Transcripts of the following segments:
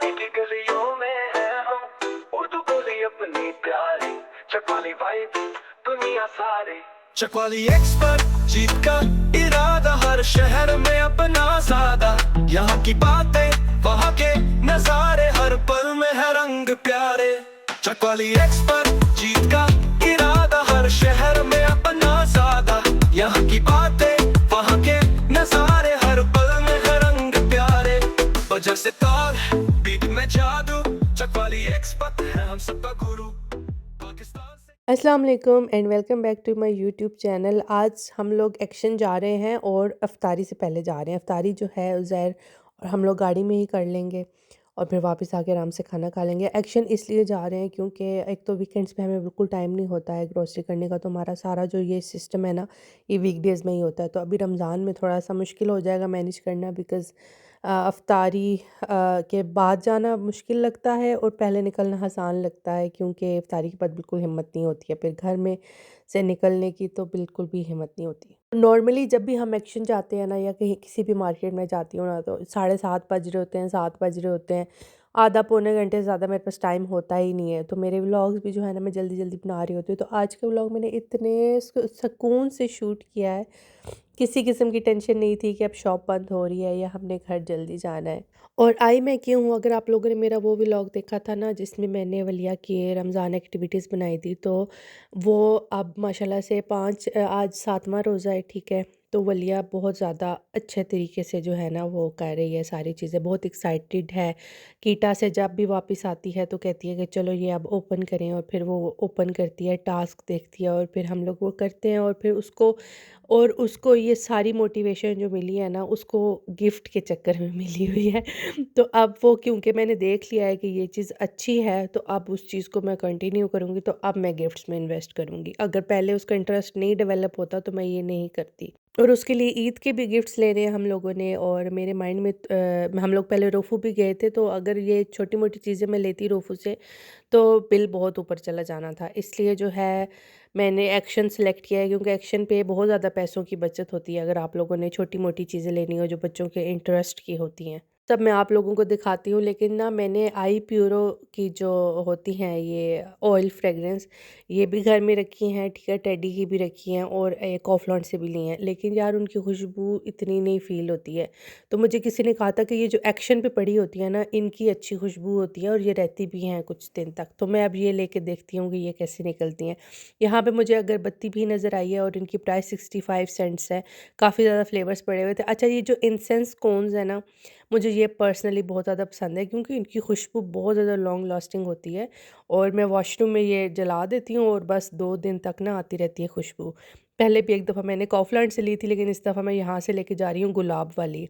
मीठी गलियों में है हम, उर्दू बोली अपनी प्यारी, चकवाली वाइब दुनिया सारी। चकवाली एक्सपर्ट, जीत का इरादा, हर शहर में अपना सादा। यहाँ की बातें, वहाँ के नजारे, हर पल में है रंग प्यारे। चकवाली एक्सपर्ट, जीत का इरादा, हर शहर में अपना सादा। यहाँ की बातें, वहाँ के नजारे, हर पल में है रंग प्यारे। वजह से ताल, बीट में जादू, चकवाली एक्सपर्ट है हम सबका गुरु। पाकिस्तान से अस्सलाम वालेकुम and welcome back to my YouTube channel. आज हम लोग एक्शन जा रहे हैं और अफ्तारी से पहले जा रहे हैं। अफ्तारी जो है उज़ैर और हम लोग गाड़ी में ही कर लेंगे और फिर वापस आके आराम से खाना खा लेंगे। एक्शन इसलिए जा रहे हैं क्योंकि एक तो वीकेंड्स पे हमें बिल्कुल टाइम नहीं होता है ग्रोसरी करने का, तो हमारा सारा जो ये सिस्टम है ना, ये वीकडेज़ में ही होता है। तो अभी रमज़ान में थोड़ा सा मुश्किल हो जाएगा मैनेज करना, बिकॉज़ अफ्तारी के बाद जाना मुश्किल लगता है और पहले निकलना आसान लगता है, क्योंकि इफ्तारी के बाद बिल्कुल हिम्मत नहीं होती है फिर घर में से निकलने की, तो बिल्कुल भी हिम्मत नहीं होती। नॉर्मली जब भी हम एक्शन जाते हैं ना, या कहीं किसी भी मार्केट में जाती हूँ ना, तो 7:30 बज रहे होते हैं, 7 बज रहे होते हैं। आधा पौने घंटे से ज़्यादा मेरे पास टाइम होता ही नहीं है, तो मेरे व्लॉग्स भी जो है ना, मैं जल्दी जल्दी बना रही होती हूँ। तो आज के व्लॉग मैंने इतने सुकून से शूट किया है, किसी किस्म की टेंशन नहीं थी कि अब शॉप बंद हो रही है या हमने घर जल्दी जाना है। और आई मैं क्यों हूँ, अगर आप लोगों ने मेरा वो व्लॉग देखा था ना जिसमें मैंने वलिया की रमज़ान एक्टिविटीज़ बनाई थी, तो वो अब माशाल्लाह से आज 7वां रोज़ा है, ठीक है। तो वलिया बहुत ज़्यादा अच्छे तरीके से जो है ना वो कर रही है सारी चीज़ें, बहुत एक्साइटेड है। कीटा से जब भी वापस आती है तो कहती है कि चलो ये अब ओपन करें, और फिर वो ओपन करती है, टास्क देखती है और फिर हम लोग वो करते हैं, और उसको ये सारी मोटिवेशन जो मिली है ना, उसको गिफ्ट के चक्कर में मिली हुई है। तो अब वो, क्योंकि मैंने देख लिया है कि ये चीज़ अच्छी है, तो अब उस चीज़ को मैं कंटिन्यू करूँगी। तो अब मैं गिफ्ट्स में इन्वेस्ट करूँगी। अगर पहले उसका इंटरेस्ट नहीं डेवलप होता तो मैं ये नहीं करती। और उसके लिए ईद के भी गिफ्ट्स लेने हैं हम लोगों ने, और मेरे माइंड में हम लोग पहले रोफू भी गए थे, तो अगर ये छोटी-मोटी चीज़ें मैं लेती रोफू से तो बिल बहुत ऊपर चला जाना था। इसलिए जो है मैंने एक्शन सेलेक्ट किया है, क्योंकि एक्शन पे बहुत ज़्यादा पैसों की बचत होती है अगर आप लोगों ने छोटी-मोटी चीज़ें लेनी हो जो बच्चों के इंटरेस्ट की होती हैं। तब मैं आप लोगों को दिखाती हूँ, लेकिन ना मैंने आई प्यूरो की जो होती हैं ये ऑयल फ्रेगरेंस, ये भी घर में रखी हैं, ठीक है, टेडी की भी रखी हैं और कॉफलॉन से भी ली हैं, लेकिन यार उनकी खुशबू इतनी नहीं फ़ील होती है। तो मुझे किसी ने कहा था कि ये जो एक्शन पे पड़ी होती है ना, इनकी अच्छी खुशबू होती है और ये रहती भी हैं कुछ दिन तक। तो मैं अब ये लेके देखती हूँ कि ये कैसे निकलती हैं। यहाँ पे मुझे अगरबत्ती भी नज़र आई है और इनकी प्राइस 65 सेंट्स है। काफ़ी ज़्यादा फ्लेवर्स पड़े हुए थे। अच्छा, ये जो इंसेंस कोन्स है ना, मुझे ये पर्सनली बहुत ज़्यादा पसंद है, क्योंकि इनकी खुशबू बहुत ज़्यादा लॉन्ग लास्टिंग होती है, और मैं वॉशरूम में ये जला देती हूँ और बस 2 दिन तक ना आती रहती है खुशबू। पहले भी एक दफ़ा मैंने कॉफलैंड से ली थी, लेकिन इस दफ़ा मैं यहाँ से लेके जा रही हूँ गुलाब वाली,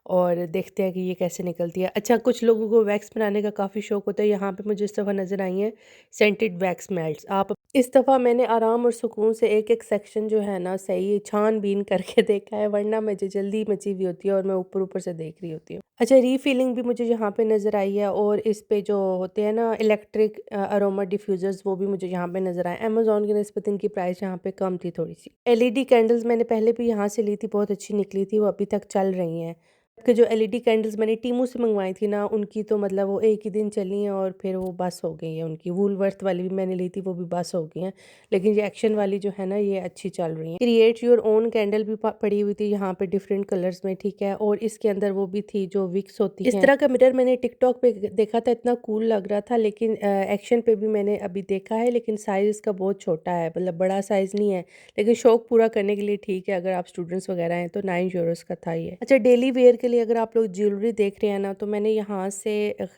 और देखते हैं कि ये कैसे निकलती है। अच्छा, कुछ लोगों को वैक्स बनाने का काफ़ी शौक होता है। यहाँ पे मुझे इस दफ़ा नज़र आई हैं सेंटेड वैक्स मेल्ट्स। आप इस दफ़ा मैंने आराम और सुकून से एक-एक सेक्शन जो है ना सही छान-बीन करके देखा है, वरना मुझे जल्दी मची हुई होती है और मैं ऊपर-ऊपर से देख रही होती हूँ। अच्छा, रीफिलिंग भी मुझे यहाँ पे नज़र आई है, और इस पे जो होते हैं ना इलेक्ट्रिक अरोमा डिफ्यूज़र्स, वो भी मुझे यहाँ पे नज़र आए। अमेज़न की निस्बत इनकी प्राइस यहाँ पे कम थी थोड़ी-सी। एलईडी कैंडल्स मैंने पहले भी यहाँ से ली थी, बहुत अच्छी निकली थी, वो अभी तक चल रही हैं। कि जो एलईडी कैंडल्स मैंने टीमू से मंगवाई थी ना, उनकी तो मतलब वो एक ही दिन चली हैं और फिर वो बस हो गई हैं उनकी। वूलवर्थ वाली भी मैंने ली थी, वो भी बस हो गई हैं। लेकिन ये एक्शन वाली जो है ना, ये अच्छी चल रही हैं। क्रिएट योर ओन कैंडल भी पड़ी हुई थी यहाँ पे डिफरेंट कलर्स में, ठीक है, और इसके अंदर वो भी थी जो विक्स होती है। इस तरह का मिरर मैंने टिकटॉक पे देखा था, इतना कूल लग रहा था, लेकिन एक्शन पे भी मैंने अभी देखा है, लेकिन साइज़ इसका बहुत छोटा है, मतलब बड़ा साइज़ नहीं है, लेकिन शौक पूरा करने के लिए ठीक है। अगर आप स्टूडेंट्स वगैरह हैं तो 9 यूरोज़ का था ये। अच्छा, डेली वेयर के लिए अगर आप लोग ज्वेलरी देख रहे हैं ना, तो मैंने यहाँ से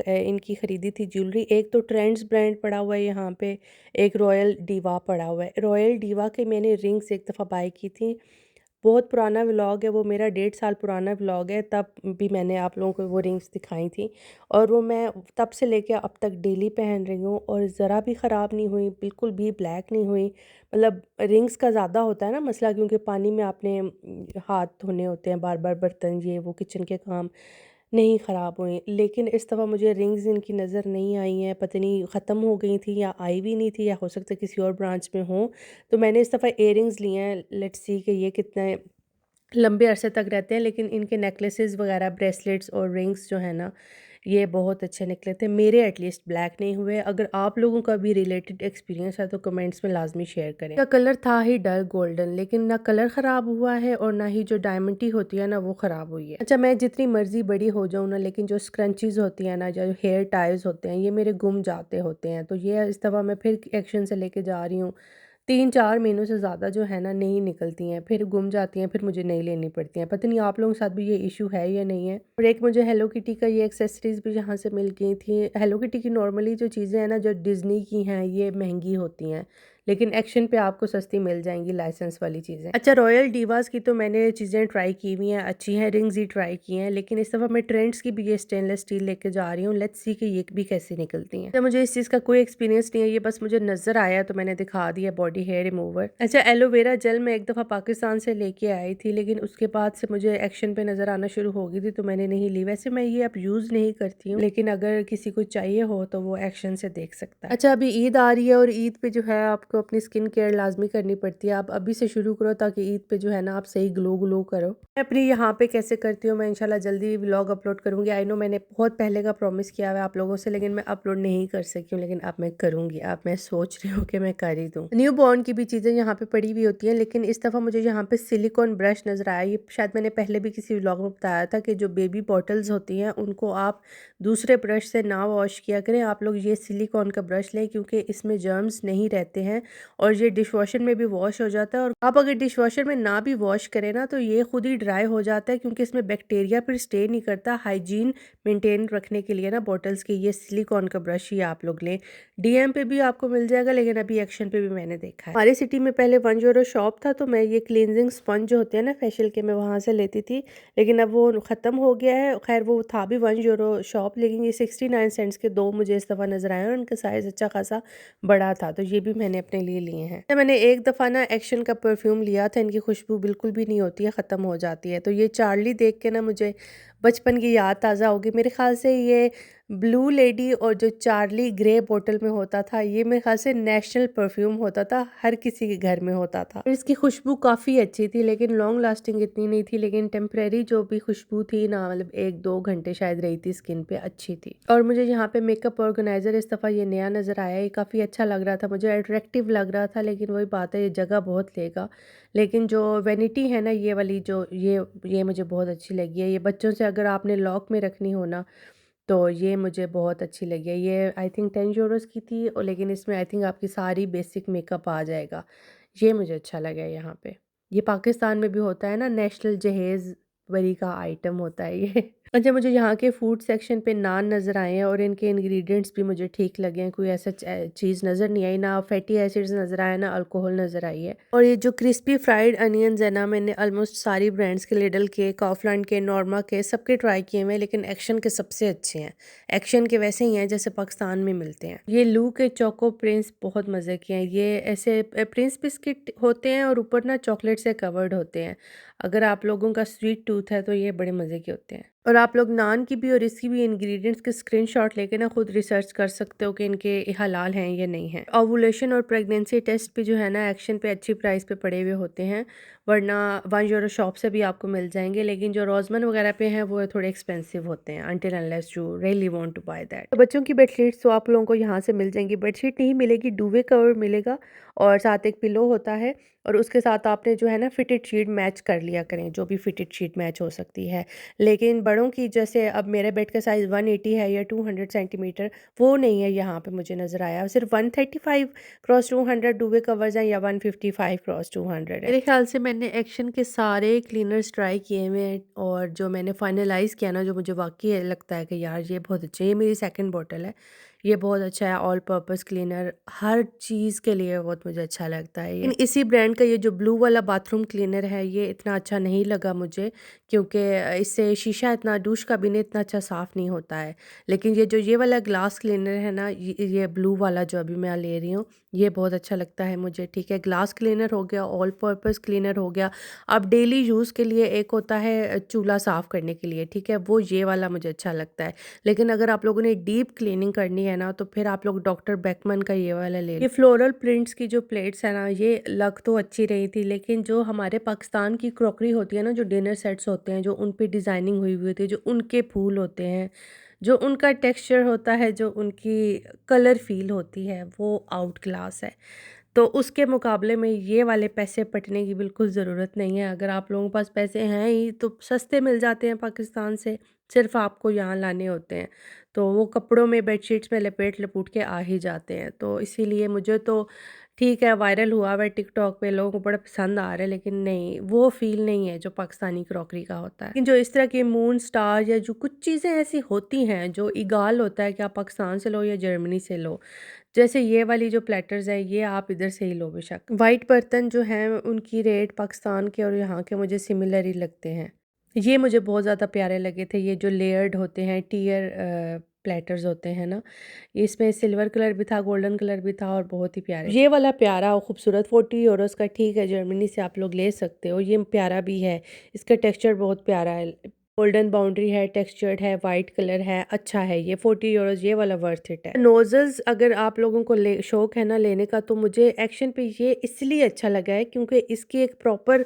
इनकी ख़रीदी थी ज्वेलरी। एक तो ट्रेंड्स ब्रांड पड़ा हुआ है यहाँ पे, एक रॉयल डीवा पड़ा हुआ है। रॉयल डीवा के मैंने रिंग्स एक दफ़ा बाय की थी। बहुत पुराना व्लॉग है वो मेरा, 1.5 साल पुराना व्लॉग है, तब भी मैंने आप लोगों को वो रिंग्स दिखाई थी, और वो मैं तब से लेके अब तक डेली पहन रही हूँ और ज़रा भी ख़राब नहीं हुई, बिल्कुल भी ब्लैक नहीं हुई। मतलब रिंग्स का ज़्यादा होता है ना मसला, क्योंकि पानी में आपने हाथ धोने होते हैं बार बार, बर्तन ये वो किचन के काम, नहीं ख़राब हुई। लेकिन इस दफ़ा मुझे रिंग्स इनकी नज़र नहीं आई हैं, पता नहीं ख़त्म हो गई थी या आई भी नहीं थी, या हो सकता है किसी और ब्रांच में हो। तो मैंने इस दफ़ा इयररिंग्स लिए हैं, लेट्स सी कि ये कितने लंबे अरसे तक रहते हैं। लेकिन इनके नेकलेसेस वगैरह, ब्रेसलेट्स और रिंग्स जो है ना, ये बहुत अच्छे निकले थे, मेरे एटलीस्ट ब्लैक नहीं हुए। अगर आप लोगों का भी रिलेटेड एक्सपीरियंस है तो कमेंट्स में लाजमी शेयर करें। इसका कलर था ही डल गोल्डन, लेकिन ना कलर ख़राब हुआ है और ना ही जो डायमंड टी होती है ना वो ख़राब हुई है। अच्छा, मैं जितनी मर्जी बड़ी हो जाऊँ ना, लेकिन जो स्क्रंचीज़ होती हैं ना, जो हेयर टाइज होते हैं, ये मेरे गुम जाते होते हैं। तो ये इस दफ़ा मैं फिर एक्शन से लेके जा रही हूँ। 3-4 महीनों से ज़्यादा जो है ना नहीं निकलती हैं, फिर गुम जाती हैं, फिर मुझे नई लेनी पड़ती हैं। पता नहीं आप लोगों के साथ भी ये इशू है या नहीं है। और एक मुझे हेलो किटी का ये एक्सेसरीज़ भी यहाँ से मिल गई थी। हेलो किटी की नॉर्मली जो चीज़ें हैं ना, जो डिज़्नी की हैं, ये महंगी होती हैं, लेकिन एक्शन पे आपको सस्ती मिल जाएंगी लाइसेंस वाली चीज़ें। अच्छा, रॉयल डिवास की तो मैंने चीज़ें ट्राई की हुई हैं, अच्छी हैं, रिंग्स ही ट्राई की हैं, लेकिन इस दफ़ा मैं ट्रेंड्स की भी ये स्टेनलेस स्टील लेके जा रही हूँ। लेट्स सी कि ये भी कैसी निकलती हैं। तो मुझे इस चीज़ का कोई एक्सपीरियंस नहीं है, ये बस मुझे नज़र आया तो मैंने दिखा दिया। Body hair remover. अच्छा, एलोवेरा जेल मैं एक दफ़ा पाकिस्तान से लेके आई थी, लेकिन उसके बाद से मुझे एक्शन पे नज़र आना शुरू हो गई थी तो मैंने नहीं ली। वैसे मैं ये अब यूज़ नहीं करती हूँ, लेकिन अगर किसी को चाहिए हो तो वो एक्शन से देख सकता है। अच्छा, अभी ईद आ रही है और ईद पे जो है आपको अपनी स्किन केयर लाजमी करनी पड़ती है। आप अभी से शुरू करो ताकि ईद पे जो है ना आप सही ग्लो करो। मैं अपनी यहाँ पे कैसे करती हूँ, मैं इंशाल्लाह जल्दी व्लॉग अपलोड करूँगी। आई नो मैंने बहुत पहले का प्रॉमिस किया हुआ है आप लोगों से, लेकिन मैं अपलोड नहीं कर सकी हूँ, लेकिन अब मैं करूँगी। अब मैं सोच रही हूँ कि मैं कर ही दूँ। न्यू बॉर्न की भी चीज़ें यहाँ पे पड़ी हुई होती हैं, लेकिन इस दफ़ा मुझे यहाँ पे सिलिकॉन ब्रश नज़र आया। ये शायद मैंने पहले भी किसी व्लॉग में बताया था कि जो बेबी बॉटल्स होती हैं उनको आप दूसरे ब्रश से ना वॉश किया करें। आप लोग ये सिलिकॉन का ब्रश लें, क्योंकि इसमें जर्म्स नहीं रहते हैं और ये डिश वॉशर में भी वॉश हो जाता है। और आप अगर डिश वॉशर में ना भी वॉश करें ना तो ये खुद ही ड्राई हो जाता है, क्योंकि इसमें बैक्टीरिया फिर स्टे नहीं करता। हाइजीन मेंटेन रखने के लिए ना बॉटल्स के ये सिलिकॉन का ब्रश ही आप लोग लें। डीएम पे भी आपको मिल जाएगा, लेकिन अभी एक्शन पे भी मैंने देखा है। हमारी सिटी में पहले 1 यूरो शॉप था, तो मैं ये क्लींजिंग स्पंज जो होते हैं ना फेशियल के, मैं वहाँ से लेती थी, लेकिन अब वो ख़त्म हो गया है। खैर वो था भी 1 यूरो शॉप, लेकिन ये 69 सेंट्स के 2 मुझे इस दफ़ा नज़र आए और उनका साइज़ अच्छा खासा बड़ा था, तो ये भी मैंने अपने लिए लिए हैं। तो मैंने एक दफ़ा ना एक्शन का परफ्यूम लिया था, इनकी खुशबू बिल्कुल भी नहीं होती है, ख़त्म हो जाती है। तो ये चार्ली देख के ना मुझे बचपन की याद ताज़ा होगी। मेरे ख़्याल से ये ब्लू लेडी और जो चार्ली ग्रे बोतल में होता था, ये मेरे ख़्याल से नेशनल परफ्यूम होता था, हर किसी के घर में होता था। और इसकी खुशबू काफ़ी अच्छी थी, लेकिन लॉन्ग लास्टिंग इतनी नहीं थी, लेकिन टेम्परेरी जो भी खुशबू थी ना, मतलब 1-2 घंटे शायद रही थी स्किन पे, अच्छी थी। और मुझे यहाँ पे मेकअप ऑर्गेनाइज़र इस दफ़ा ये नया नज़र आया, ये काफ़ी अच्छा लग रहा था, मुझे अट्रैक्टिव लग रहा था, लेकिन वही बात है ये जगह बहुत लेगा। लेकिन जो वैनिटी है ना, ये वाली जो ये मुझे बहुत अच्छी लगी है। ये बच्चों से अगर आपने लॉक में रखनी हो ना, तो ये मुझे बहुत अच्छी लगी है। ये आई थिंक 10 यूरोज़ की थी, और लेकिन इसमें आई थिंक आपकी सारी बेसिक मेकअप आ जाएगा। ये मुझे अच्छा लगा है यहाँ पे। ये पाकिस्तान में भी होता है ना, नेशनल जहेज़ वरी का आइटम होता है ये। अच्छा, मुझे यहाँ के फूड सेक्शन पे नान नज़र आए हैं और इनके इंग्रेडिएंट्स भी मुझे ठीक लगे हैं। कोई ऐसा चीज़ नज़र नहीं आई, ना फैटी एसिड्स नज़र आया, ना अल्कोहल नज़र आई है। और ये जो क्रिस्पी फ्राइड अनियंस है ना, मैंने ऑलमोस्ट सारी ब्रांड्स के, लिडल के, काउफलैंड के, नॉर्मा के, सबके ट्राई किए हुए हैं, लेकिन एक्शन के सबसे अच्छे हैं। एक्शन के वैसे ही हैं जैसे पाकिस्तान में मिलते हैं। ये लू के चोको प्रिंस बहुत मज़े के हैं। ये ऐसे प्रिंस बिस्किट होते हैं और ऊपर ना चॉकलेट से कवर्ड होते हैं। अगर आप लोगों का स्वीट टूथ है तो ये बड़े मज़े के होते हैं। और आप लोग नान की भी और इसकी भी इंग्रेडिएंट्स के स्क्रीनशॉट लेके ना खुद रिसर्च कर सकते हो कि इनके हलाल हैं या नहीं हैं। ओवुलेशन और प्रेगनेंसी टेस्ट भी जो है ना एक्शन पे अच्छी प्राइस पे पड़े हुए होते हैं, वरना 1 यूरो शॉप से भी आपको मिल जाएंगे, लेकिन जो रोजमन वगैरह पे हैं वो थोड़े एक्सपेंसिव होते हैं, until unless you really want to buy that. तो बच्चों की बेडशीट्स तो आप लोगों को यहाँ से मिल जाएंगी। बेडशीट नहीं मिलेगी, डुवे कवर मिलेगा और साथ एक पिलो होता है, और उसके साथ आपने जो है ना फिटेड शीट मैच कर लिया करें, जो भी फिटेड शीट मैच हो सकती है। लेकिन बड़ों की, जैसे अब मेरे बेड का साइज़ 180 है या 200 सेंटीमीटर, वो नहीं है यहाँ पे मुझे नज़र आया। सिर्फ 135 क्रॉस 200 डुवे कवर्स हैं या 155 क्रॉस 200 है। मेरे ख्याल से मैंने एक्शन के सारे क्लीनर्स ट्राई किए हुए हैं, और जो मैंने फाइनलाइज़ किया ना, जो मुझे वाकई लगता है कि यार ये बहुत अच्छा है, ये मेरी सेकंड बॉटल है, ये बहुत अच्छा है। ऑल पर्पस क्लीनर हर चीज़ के लिए बहुत मुझे अच्छा लगता है। लेकिन इसी ब्रांड का ये जो ब्लू वाला बाथरूम क्लीनर है, ये इतना अच्छा नहीं लगा मुझे, क्योंकि इससे शीशा इतना, डूश का भी नहीं इतना अच्छा साफ़ नहीं होता है। लेकिन ये वाला ग्लास क्लीनर है ना, ये ब्लू वाला जो अभी मैं ले रही हूँ, ये बहुत अच्छा लगता है मुझे। ठीक है, ग्लास क्लीनर हो गया, ऑल पर्पस क्लीनर हो गया। अब डेली यूज़ के लिए एक होता है चूल्हा साफ़ करने के लिए, ठीक है, वो ये वाला मुझे अच्छा लगता है। लेकिन अगर आप लोगों ने डीप क्लीनिंग करनी है ना, तो फिर आप लोग डॉक्टर बेकमन का ये वाला ले। ये फ्लोरल प्रिंट्स की जो प्लेट्स है ना, ये लग तो अच्छी रही थी, लेकिन जो हमारे पाकिस्तान की क्रॉकरी होती है ना, जो डिनर सेट्स होते हैं, जो उन पे डिज़ाइनिंग हुई हुई होती है, जो उनके फूल होते हैं, जो उनका टेक्सचर होता है, जो उनकी कलर फ़ील होती है, वो आउट क्लास है। तो उसके मुकाबले में ये वाले पैसे पटने की बिल्कुल ज़रूरत नहीं है। अगर आप लोगों के पास पैसे हैं ही तो सस्ते मिल जाते हैं पाकिस्तान से, सिर्फ़ आपको यहाँ लाने होते हैं। तो वो कपड़ों में, बेडशीट्स में लपेट-लपूट के आ ही जाते हैं। तो इसीलिए मुझे तो ठीक है, वायरल हुआ हुआ है टिकटॉक पे, लोगों को बड़ा पसंद आ रहा है, लेकिन नहीं, वो फ़ील नहीं है जो पाकिस्तानी क्रॉकरी का होता है। लेकिन जो इस तरह के मून स्टार या जो कुछ चीज़ें ऐसी होती हैं, जो इगाल होता है कि आप पाकिस्तान से लो या जर्मनी से लो, जैसे ये वाली जो प्लेटर्स हैं, ये आप इधर से ही लो बेशक। वाइट बर्तन जो हैं, उनकी रेट पाकिस्तान के और यहाँ के मुझे सिमिलर ही लगते हैं। ये मुझे बहुत ज़्यादा प्यारे लगे थे, ये जो लेयर्ड होते हैं, टियर प्लेटर्स होते हैं ना, इसमें सिल्वर कलर भी था, गोल्डन कलर भी था और बहुत ही प्यारे। ये वाला प्यारा और खूबसूरत 40 यूरोज़ का, ठीक है, जर्मनी से आप लोग ले सकते हो, ये प्यारा भी है, इसका टेक्सचर बहुत प्यारा है। गोल्डन बाउंड्री है, टेक्सचर्ड है, वाइट कलर है, अच्छा है ये। 40 यूरोज़ ये वाला वर्थ इट है। नोज़ल्स अगर आप लोगों को शौक है ना लेने का, तो मुझे एक्शन पे ये इसलिए अच्छा लगा है क्योंकि इसकी एक प्रॉपर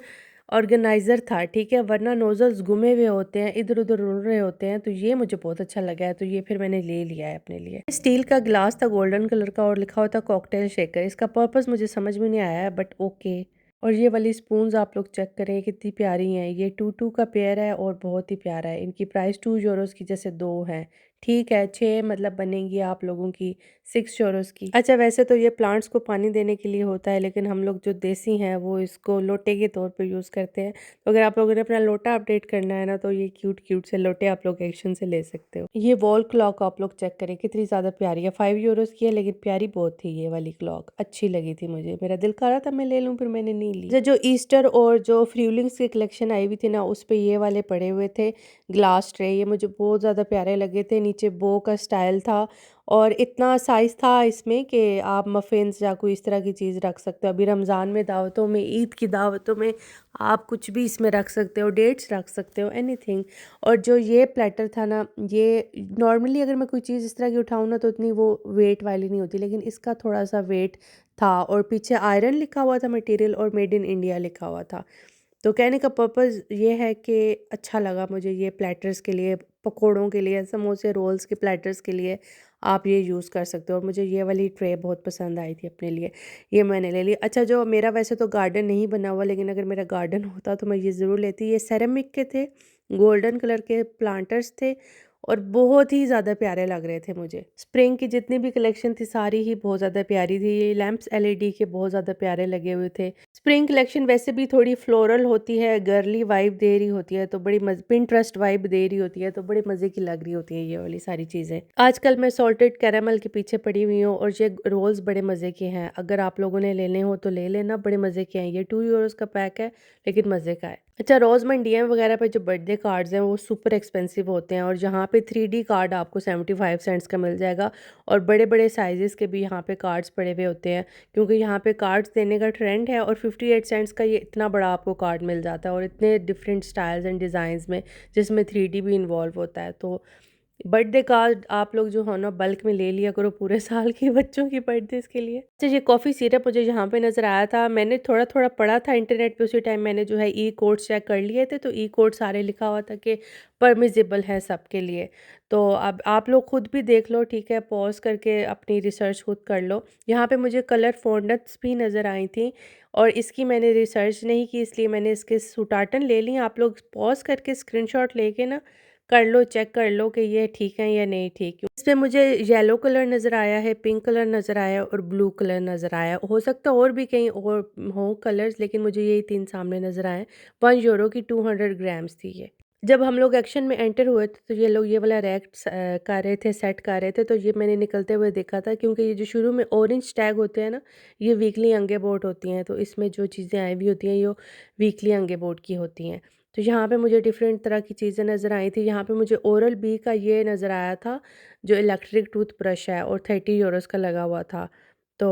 ऑर्गेनाइज़र था, ठीक है, वरना नोज़ल्स गुमे हुए होते हैं, इधर-उधर रुल रहे होते हैं, तो ये मुझे बहुत अच्छा लगा है, तो ये फिर मैंने ले लिया है अपने लिए। स्टील का ग्लास था गोल्डन कलर का और लिखा हुआ था कॉकटेल शेकर, इसका पर्पस मुझे समझ में नहीं आया है, बट ओके। और ये वाली स्पून्स आप लोग चेक करें कितनी प्यारी हैं, ये 2-2 का पेयर है और बहुत ही प्यारा है। इनकी प्राइस 2 यूरोज़ की जैसे 2 हैं, ठीक है, 6 मतलब बनेंगी आप लोगों की 6 यूरोज़ की। अच्छा, वैसे तो ये प्लांट्स को पानी देने के लिए होता है, लेकिन हम लोग जो देसी हैं वो इसको लोटे के तौर पे यूज़ करते हैं। तो अगर आप लोगों ने अपना लोटा अपडेट करना है ना, तो ये क्यूट से लोटे आप लोग एक्शन से ले सकते हो। ये वॉल क्लॉक आप लोग चेक करें कितनी ज़्यादा प्यारी है, 5 यूरोज़ की है, लेकिन प्यारी बहुत थी ये वाली क्लॉक, अच्छी लगी थी मुझे। मेरा दिल कर रहा था मैं ले लूँ, फिर मैंने नहीं ली। जो ईस्टर और जो फ्यूलिंग्स की कलेक्शन आई हुई थी ना, उस पे ये वाले पड़े हुए थे ग्लास ट्रे, ये मुझे बहुत ज़्यादा प्यारे लगे थे। नीचे बो का स्टाइल था और इतना साइज़ था इसमें कि आप मफ़िन्स या कोई इस तरह की चीज़ रख सकते हो। अभी रमज़ान में दावतों में, ईद की दावतों में आप कुछ भी इसमें रख सकते हो, डेट्स रख सकते हो, एनीथिंग। और जो ये प्लेटर था ना, ये नॉर्मली अगर मैं कोई चीज़ इस तरह की उठाऊँ ना, तो इतनी वो वेट वाली नहीं होती, लेकिन इसका थोड़ा-सा वेट था और पीछे आयरन लिखा हुआ था मटेरियल और मेड इन इंडिया लिखा हुआ था। तो कहने का पर्पज़ ये है कि अच्छा लगा मुझे ये प्लेटर्स के लिए, पकोड़ों के लिए, समोसे, रोल्स के प्लेटर्स के लिए आप ये यूज़ कर सकते हो। और मुझे ये वाली ट्रे बहुत पसंद आई थी अपने लिए, ये मैंने ले ली। अच्छा, जो मेरा वैसे तो गार्डन नहीं बना हुआ, लेकिन अगर मेरा गार्डन होता तो मैं ये ज़रूर लेती। ये सेरेमिक के थे, गोल्डन कलर के प्लांटर्स थे और बहुत ही ज़्यादा प्यारे लग रहे थे मुझे। स्प्रिंग की जितनी भी कलेक्शन थी सारी ही बहुत ज़्यादा प्यारी थी। ये लैंप्स एलईडी के बहुत ज़्यादा प्यारे लगे हुए थे। स्प्रिंग कलेक्शन वैसे भी थोड़ी फ्लोरल होती है, गर्ली वाइब दे रही होती है, तो बड़ी पिंटरेस्ट वाइब दे रही होती है, तो बड़े मज़े की लग रही होती है ये वाली सारी चीज़ें। आजकल मैं सॉल्टेड कैरामल के पीछे पड़ी हुई हूँ और ये रोल्स बड़े मज़े के हैं। अगर आप लोगों ने लेने हो तो ले लेना, बड़े मज़े के हैं। ये 2 यूरोज़ का पैक है, लेकिन मज़े का है। अच्छा, रोज़मन डीएम वगैरह पे जो बर्थडे कार्ड्स हैं वो सुपर एक्सपेंसिव होते हैं और यहाँ पे 3D कार्ड आपको 75 सेंट्स का मिल जाएगा और बड़े-बड़े साइज़ेस के भी यहाँ पे कार्ड्स पड़े हुए होते हैं, क्योंकि यहाँ पे कार्ड्स देने का ट्रेंड है। और 58 सेंट्स का ये इतना बड़ा आपको कार्ड मिल जाता है और इतने डिफरेंट स्टाइल्स एंड डिज़ाइंस में, जिसमें 3D भी इन्वॉल्व होता है। तो बर्थडे कार्ड आप लोग जो हो ना बल्क में ले लिया करो पूरे साल की बच्चों की बर्थडेज के लिए। अच्छा, ये कॉफ़ी सिरप मुझे यहाँ पे नज़र आया था, मैंने थोड़ा-थोड़ा पढ़ा था इंटरनेट पे, उसी टाइम मैंने जो है ई कोड्स चेक कर लिए थे, तो ई कोड सारे लिखा हुआ था कि परमिसिबल है सबके लिए। तो अब आप लोग खुद भी देख लो, ठीक है, पॉज़ करके अपनी रिसर्च खुद कर लो। यहाँ पे मुझे कलर फ़ॉन्ट्स भी नज़र आई थी और इसकी मैंने रिसर्च नहीं की, इसलिए मैंने इसके सूटाटन ले ली। आप लोग पॉज़ करके स्क्रीनशॉट लेके ना कर लो, चेक कर लो कि ये ठीक है या नहीं ठीक। इसमें मुझे येलो कलर नज़र आया है, पिंक कलर नज़र आया और ब्लू कलर नज़र आया। हो सकता है और भी कहीं और हों कलर्स, लेकिन मुझे यही 3 सामने नज़र आए। 1 यूरो की 200 ग्राम्स थी ये। जब हम लोग एक्शन में एंटर हुए थे, तो ये लोग ये वाला रैक कर रहे थे, सेट कर रहे थे, तो ये मैंने निकलते हुए देखा था, क्योंकि ये जो शुरू में ऑरेंज टैग होते हैं ना, ये वीकली अंगे बोर्ड होती हैं, तो इसमें जो चीज़ें आई हुई होती हैं ये वीकली अंगे बोर्ड की होती हैं। तो यहाँ पे मुझे डिफरेंट तरह की चीज़ें नज़र आई थी। यहाँ पे मुझे ओरल बी का ये नज़र आया था, जो इलेक्ट्रिक टूथब्रश है और 30 यूरोज़ का लगा हुआ था। तो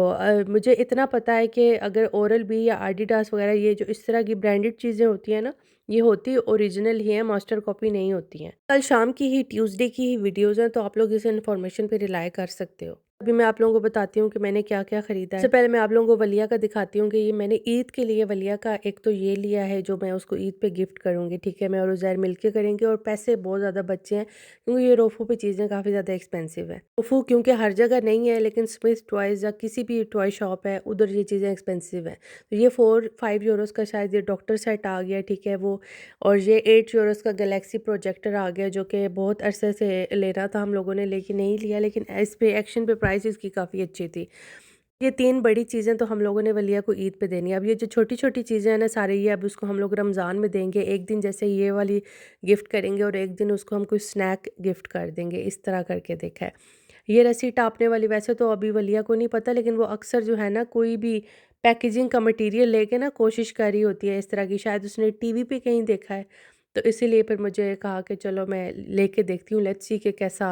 मुझे इतना पता है कि अगर ओरल बी या एडिडास वगैरह, ये जो इस तरह की ब्रांडेड चीज़ें होती हैं ना, ये होती ओरिजिनल ही हैं, मास्टर कॉपी नहीं होती हैं। कल शाम की ही, ट्यूसडे की ही वीडियोज़ हैं, तो आप लोग इस इन्फॉर्मेशन पे रिलाई कर सकते हो। अभी मैं आप लोगों को बताती हूँ कि मैंने क्या-क्या ख़रीदा है। सबसे पहले मैं आप लोगों को वलिया का दिखाती हूँ कि ये मैंने ईद के लिए वलिया का एक तो ये लिया है जो मैं उसको ईद पे गिफ्ट करूँगी, ठीक है? मैं और उज़ैर मिलके करेंगे और पैसे बहुत ज़्यादा बचे हैं क्योंकि ये रोफू पे चीज़ें काफ़ी ज़्यादा एक्सपेंसिव है। रोफू क्योंकि हर जगह नहीं है लेकिन स्मिथ टॉयज़ या किसी भी टॉय शॉप है उधर ये चीज़ें एक्सपेंसिव हैं। तो ये 4-5 यूरोज़ का शायद ये डॉक्टर सेट आ गया, ठीक है? वो और ये 8 यूरोज़ का गैलेक्सी प्रोजेक्टर आ गया जो कि बहुत अरसे से लेना था हम लोगों ने लेकिन नहीं लिया, लेकिन इस पे एक्शन पे प्राइस इसकी काफ़ी अच्छी थी। ये 3 बड़ी चीज़ें तो हम लोगों ने वलिया को ईद पे देनी है। अब ये जो छोटी-छोटी चीज़ें हैं ना सारी ये अब उसको हम लोग रमज़ान में देंगे। एक दिन जैसे ये वाली गिफ्ट करेंगे और एक दिन उसको हम कोई स्नैक गिफ्ट कर देंगे, इस तरह करके देखा है। ये रस्सी टाँपने वाली वैसे तो अभी वलिया को नहीं पता लेकिन वो अक्सर जो है ना कोई भी पैकेजिंग का मटीरियल लेके ना कोशिश कर रही होती है इस तरह की, शायद उसने टीवी पे कहीं देखा है। तो इसीलिए फिर मुझे कहा कि चलो मैं लेके देखती हूँ, लेट्स सी कि कैसा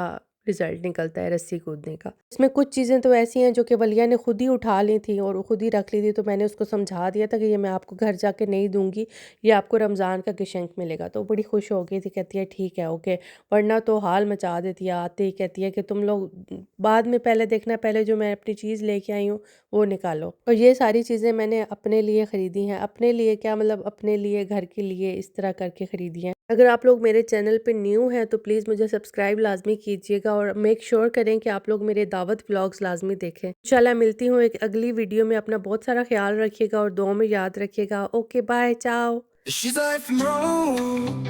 रिज़ल्ट निकलता है रस्सी कूदने का। इसमें कुछ चीज़ें तो ऐसी हैं जो कि वलिया ने खुद ही उठा ली थी और खुद ही रख ली थी, तो मैंने उसको समझा दिया था कि ये मैं आपको घर जाके नहीं दूँगी, ये आपको रमज़ान का गिशंक मिलेगा। तो वो बड़ी खुश हो गई थी, कहती है ठीक है, ओके। वरना तो हाल मचा देती है, आते ही कहती है कि तुम लोग बाद में पहले देखना, पहले जो मैं अपनी चीज़ लेके आई हूँ वो निकालो। और ये सारी चीज़ें मैंने अपने लिए ख़रीदी हैं। अपने लिए क्या मतलब अपने लिए, घर के लिए, इस तरह करके ख़रीदी हैं। अगर आप लोग मेरे चैनल पे न्यू हैं तो प्लीज़ मुझे सब्सक्राइब लाज़मी कीजिएगा और मेक श्योर करें कि आप लोग मेरे दावत व्लॉग्स लाज़मी देखें। इंशाल्लाह मिलती हूँ एक अगली वीडियो में। अपना बहुत सारा ख़्याल रखिएगा और दुआ में याद रखिएगा। ओके बाय, चाओ। She's like from Rome,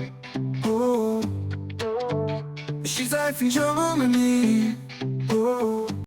oh. She's like from Germany, oh.